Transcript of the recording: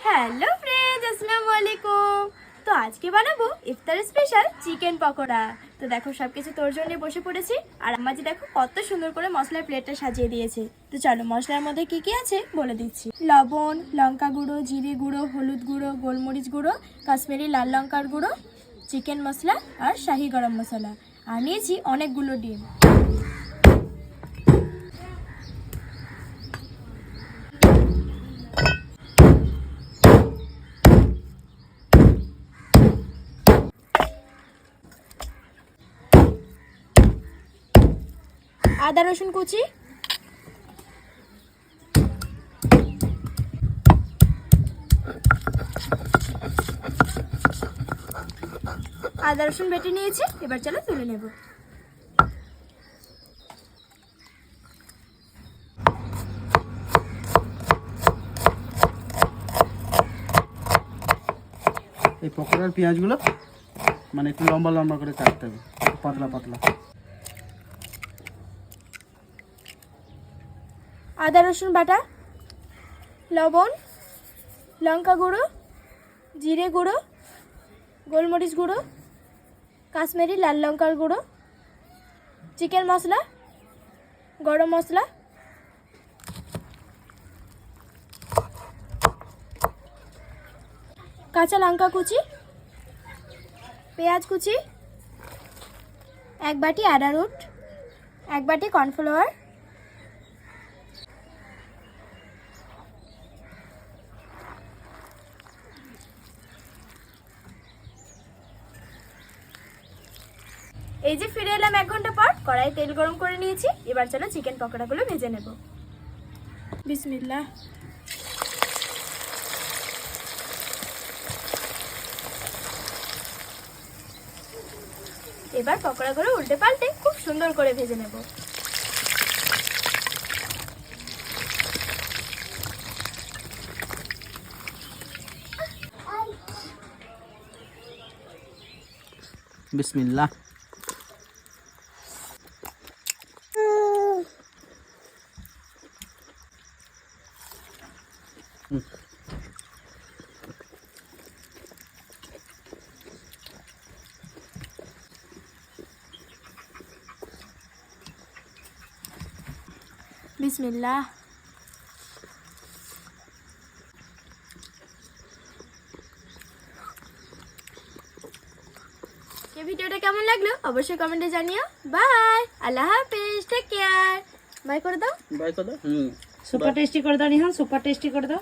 Hello friends, আসসালামু আলাইকুম। তো আজকে বানাবো ইফতার স্পেশাল চিকেন পকোড়া। তো দেখো সবকিছু তোর জন্য বসে পড়েছি, আর আমাজি দেখো কত সুন্দর করে মশলার প্লেটটা সাজিয়ে দিয়েছে। তো চলো মশলার মধ্যে কি কি আছে বলে দিচ্ছি। লবণ, লঙ্কা গুঁড়ো, জিরে গুঁড়ো, হলুদ গুঁড়ো, গোলমরিচ গুঁড়ো, কাশ্মীরি লাল লঙ্কার গুঁড়ো, চিকেন মশলা আর শাহি গরম মশলা। আর নিয়েছি অনেকগুলো ডিম। আদা রসুন কুচি, আদা রসুন বেটে নিয়েছি, এবার চলো তুলে নেব। এই পকোড়ার পেঁয়াজগুলো মানে একটু লম্বা লম্বা করে কাটতে হবে, পাতলা পাতলা। আদা রসুন বাটা, লবণ, লঙ্কা গুঁড়ো, জিরে গুঁড়ো, গোলমরিচ গুঁড়ো, কাশ্মীরি লাল লঙ্কার গুঁড়ো, চিকেন মশলা, গরম মশলা, কাঁচা লঙ্কা কুচি, পেঁয়াজ কুচি, এক বাটি আরারুট, এক বাটি কর্নফ্লাওয়ার, এই যে ফিরে এলাম 1 ঘন্টা পর। কড়াই তেল গরম করে নিয়েছি, এবার চলো চিকেন পকোড়াগুলো ভেজে নেব। বিসমিল্লাহ। এবার পকোড়াগুলো উল্টে পাল্টে খুব সুন্দর করে ভেজে নেব। বিসমিল্লাহ। বিসমিল্লাহ। ভিডিওটা কেমন লাগলো অবশ্যই কমেন্টে জানিও। বাই, আল্লাহ হাফেজ, টেক কেয়ার। বাই করে দাও, বাই করে দাও। সুপার টেস্টি করে দাও নিহান, সুপার টেস্টি করে দাও।